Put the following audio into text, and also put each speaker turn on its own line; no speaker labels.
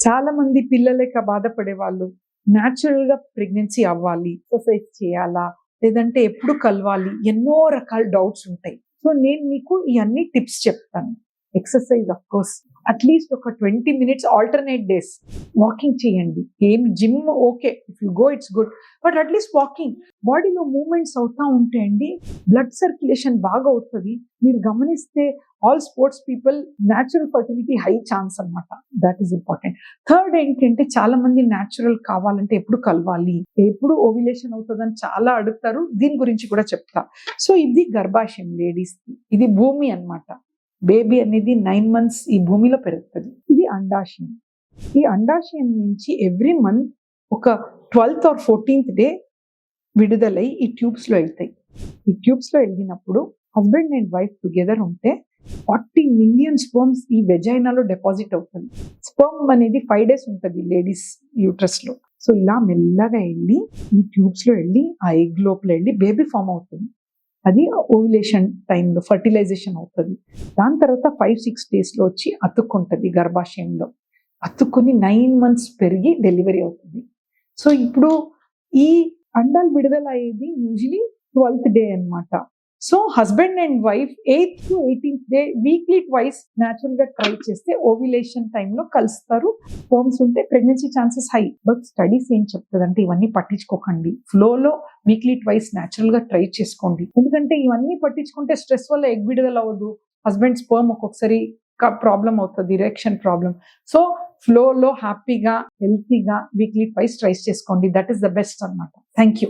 చాలా మంది పిల్లలేక బాధపడే వాళ్ళు న్యాచురల్ గా ప్రెగ్నెన్సీ అవ్వాలి, ఎక్సర్సైజ్ చేయాలా, లేదంటే ఎప్పుడు కలవాలి, ఎన్నో రకాల డౌట్స్ ఉంటాయి. సో నేను మీకు ఈ అన్ని టిప్స్ చెప్తాను. ఎక్సర్సైజ్ ఆఫ్ కోర్స్ అట్లీస్ట్ ఒక 20 మినిట్స్ ఆల్టర్నేట్ డేస్ వాకింగ్ చేయండి. ఏం gym okay, if you go it's good, but at least walking, బాడీలో మూమెంట్స్ అవుతా ఉంటాయండి, బ్లడ్ సర్క్యులేషన్ బాగా అవుతుంది. మీరు గమనిస్తే all sports people natural fertility high chance అన్నమాట. That is important. థర్డ్ ఏంటంటే చాలా మంది న్యాచురల్ కావాలంటే ఎప్పుడు కలవాలి, ఎప్పుడు ఓవ్యులేషన్ అవుతుందని చాలా అడుగుతారు. దీని గురించి కూడా చెప్తా. సో ఇది గర్భాశయం లేడీస్ కి, ఇది భూమి అన్నమాట. బేబీ అనేది 9 months ఈ భూమిలో పెరుగుతుంది. ఇది అండాశయం. ఈ అండాశయం నుంచి ఎవ్రీ మంత్ ఒక 12th or 14th డే విడుదలై ఈ ట్యూబ్స్ లో వెళ్తాయి. ఈ ట్యూబ్స్ లో వెళ్ళినప్పుడు హస్బెండ్ అండ్ వైఫ్ టుగెదర్ ఉంటే 40 million స్పర్మ్స్ ఈ వెజైనాలో డిపాజిట్ అవుతుంది. స్పర్మ్ అనేది 5 days ఉంటుంది లేడీస్ యూట్రస్ లో. సో ఇలా మెల్లగా వెళ్ళి ఈ ట్యూబ్స్ లో వెళ్ళి ఆ ఎగ్ లోపల వెళ్ళి బేబీ ఫామ్ అవుతుంది. అది ఓవ్యులేషన్ టైంలో ఫర్టిలైజేషన్ అవుతుంది. దాని తర్వాత 5-6 days లో వచ్చి అతుక్కుంటుంది గర్భాశయంలో. అతుక్కుని 9 months పెరిగి డెలివరీ అవుతుంది. సో ఇప్పుడు ఈ అండాలు విడుదల అయ్యేది యూజువలీ 12th డే అన్నమాట. So husband and wife 8th to 18th day weekly twice natural గా ట్రై చేస్తే ఓవ్యులేషన్ టైంలో కలుస్తారు. స్పర్మ్స్ ఉంటే pregnancy chances high. But studies ఏం చెప్తుందంటే ఇవన్నీ పట్టించుకోకండి, ఫ్లోలో వీక్లీ ట్వైస్ న్యాచురల్ గా ట్రై చేసుకోండి. ఎందుకంటే ఇవన్నీ పట్టించుకుంటే స్ట్రెస్ వల్ల ఎగ్ విడుదల అవ్వదు, హస్బెండ్ స్పర్మ్ ఒక్కొక్కసారి ప్రాబ్లం అవుతుంది, ఇరెక్షన్ ప్రాబ్లం. సో ఫ్లోలో హ్యాపీగా హెల్తీగా వీక్లీ ట్వైస్ ట్రై చేసుకోండి. దట్ ఈస్ ద బెస్ట్ అన్నమాట. Thank you.